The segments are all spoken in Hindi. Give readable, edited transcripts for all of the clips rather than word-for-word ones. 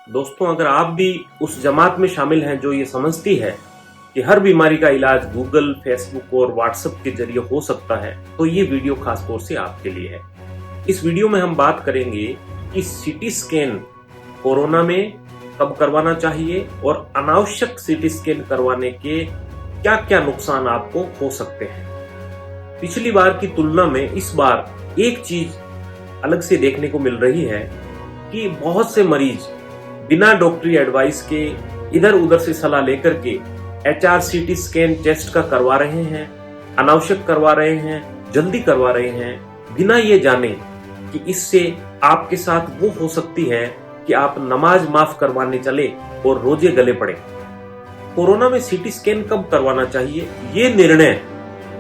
दोस्तों, अगर आप भी उस जमात में शामिल हैं जो ये समझती है कि हर बीमारी का इलाज गूगल, फेसबुक और व्हाट्सएप के जरिए हो सकता है, तो ये वीडियो खास तौर से आपके लिए है। इस वीडियो में हम बात करेंगे कि सीटी स्कैन कोरोना में कब करवाना चाहिए और अनावश्यक सीटी स्कैन करवाने के क्या क्या नुकसान आपको हो सकते हैं। पिछली बार की तुलना में इस बार एक चीज अलग से देखने को मिल रही है कि बहुत से मरीज बिना डॉक्टरी एडवाइस के इधर उधर से सलाह लेकर के HRCT स्कैन टेस्ट का करवा रहे हैं, अनावश्यक करवा रहे हैं, जल्दी करवा रहे हैं, बिना ये जाने कि इससे आपके साथ वो हो सकती है कि आप नमाज माफ करवाने चले और रोजे गले पड़े। कोरोना में सीटी स्कैन कब करवाना चाहिए, ये निर्णय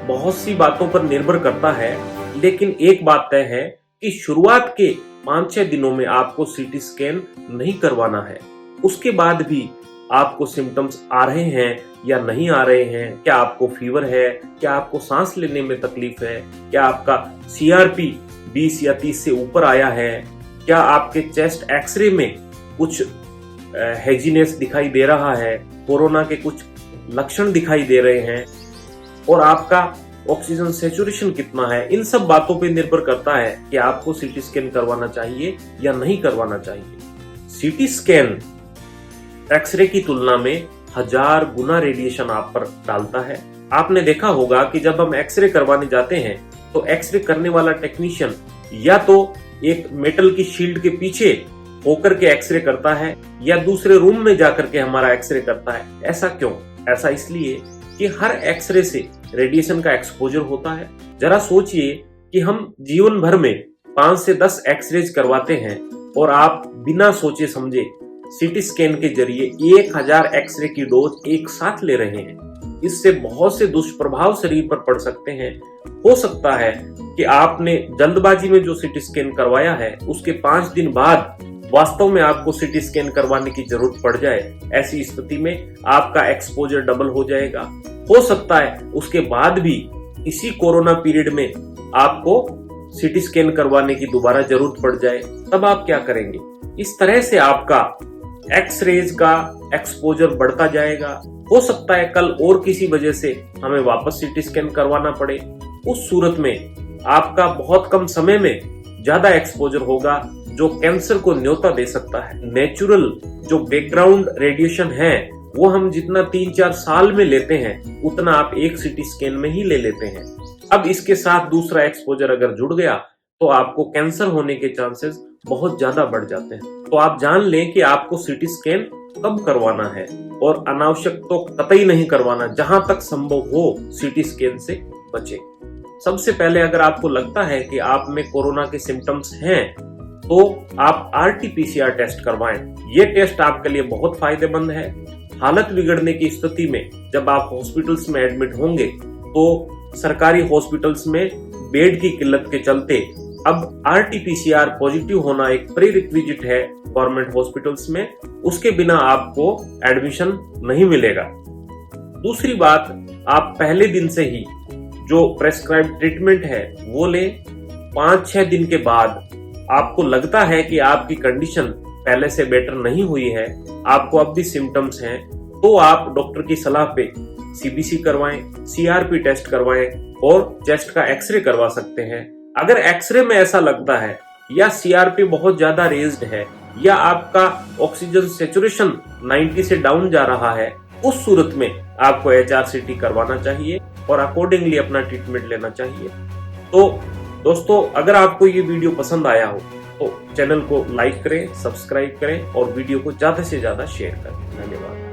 बहुत सी बातों पर निर्भर करता है, लेकिन एक बात तय है कि शुरुआत के 5-6 दिनों में आपको सीटी स्कैन नहीं करवाना है। उसके बाद भी आपको सिम्टम्स आ रहे हैं या नहीं आ रहे हैं, क्या आपको फीवर है, क्या आपको सांस लेने में तकलीफ है, क्या आपका CRP 20 या 30 से ऊपर आया है, क्या आपके चेस्ट एक्सरे में कुछ हेजीनेस दिखाई दे रहा है, कोरोना के कुछ लक्षण दिखाई दे रहे हैं और आपका ऑक्सीजन सैचुरेशन कितना है, इन सब बातों पे निर्भर करता है कि आपको सीटी स्कैन करवाना चाहिए या नहीं करवाना चाहिए। सीटी स्कैन एक्सरे की तुलना में 1000 गुना रेडिएशन आप पर डालता है। आपने देखा होगा कि जब हम एक्सरे करवाने जाते हैं तो एक्सरे करने वाला टेक्नीशियन या तो एक मेटल की शील्ड के पीछे होकर के एक्सरे करता है या दूसरे रूम में जाकर के हमारा एक्सरे करता है। ऐसा क्यों? ऐसा इसलिए कि हर एक्सरे से रेडिएशन का एक्सपोजर होता है। जरा सोचिए कि हम जीवन भर में 5 से 10 एक्सरेज करवाते हैं और आप बिना सोचे समझे सीटी स्कैन के जरिए 1000 एक्सरे की डोज एक साथ ले रहे हैं। इससे बहुत से दुष्प्रभाव शरीर पर पड़ सकते हैं। हो सकता है कि आपने जल्दबाजी में जो सीटी स्कैन करवाया है उसके 5 दिन बाद वास्तव में आपको सीटी स्कैन करवाने की जरूरत पड़ जाए। ऐसी स्थिति में आपका एक्सपोजर डबल हो जाएगा। हो सकता है उसके बाद भी इसी कोरोना पीरियड में आपको सीटी स्कैन करवाने की दोबारा जरूरत पड़ जाए, तब आप क्या करेंगे? इस तरह से आपका एक्सरेज का एक्सपोजर बढ़ता जाएगा। हो सकता है कल और किसी वजह से हमें वापस सीटी स्कैन करवाना पड़े। उस सूरत में आपका बहुत कम समय में ज्यादा एक्सपोजर होगा जो कैंसर को न्योता दे सकता है। नेचुरल जो बैकग्राउंड रेडिएशन है वो हम जितना 3-4 साल में लेते हैं उतना आप एक सीटी स्कैन में ही ले लेते हैं। अब इसके साथ दूसरा एक्सपोजर अगर जुड़ गया तो आपको कैंसर होने के चांसेस बहुत ज्यादा बढ़ जाते हैं। तो आप जान लें कि आपको सीटी स्कैन कब करवाना है और अनावश्यक तो कतई नहीं करवाना। जहां तक संभव हो सीटी स्कैन से बचें। सबसे पहले अगर आपको लगता है कि आप में कोरोना के सिम्टम्स हैं तो आप RT-PCR टेस्ट करवाएं। ये टेस्ट आपके लिए बहुत फायदेमंद है। हालत बिगड़ने की स्थिति में जब आप हॉस्पिटल्स में एडमिट होंगे तो सरकारी हॉस्पिटल्स में बेड की किल्लत के चलते अब RT-PCR पॉजिटिव होना एक प्रीरिक्विजिट है गवर्नमेंट हॉस्पिटल्स में। उसके बिना आपको एडमिशन नहीं मिलेगा। दूसरी बात, आप पहले दिन से ही जो प्रेस्क्राइब ट्रीटमेंट है वो लें। 5-6 दिन के बाद आपको लगता है कि आपकी कंडीशन पहले से बेटर नहीं हुई है, आपको अब भी सिम्टम्स हैं, तो आप डॉक्टर की सलाह पे CBC करवाएं, CRP टेस्ट करवाएं और चेस्ट का एक्सरे करवा सकते हैं। अगर एक्सरे में ऐसा लगता है या CRP बहुत ज्यादा रेज्ड है या आपका ऑक्सीजन सैचुरेशन 90 से डाउन जा रहा है, उस सूरत में आपको HRCT करवाना चाहिए और अकॉर्डिंगली अपना ट्रीटमेंट लेना चाहिए। तो दोस्तों, अगर आपको ये वीडियो पसंद आया हो तो चैनल को लाइक करें, सब्सक्राइब करें और वीडियो को ज्यादा से ज्यादा शेयर करें। धन्यवाद।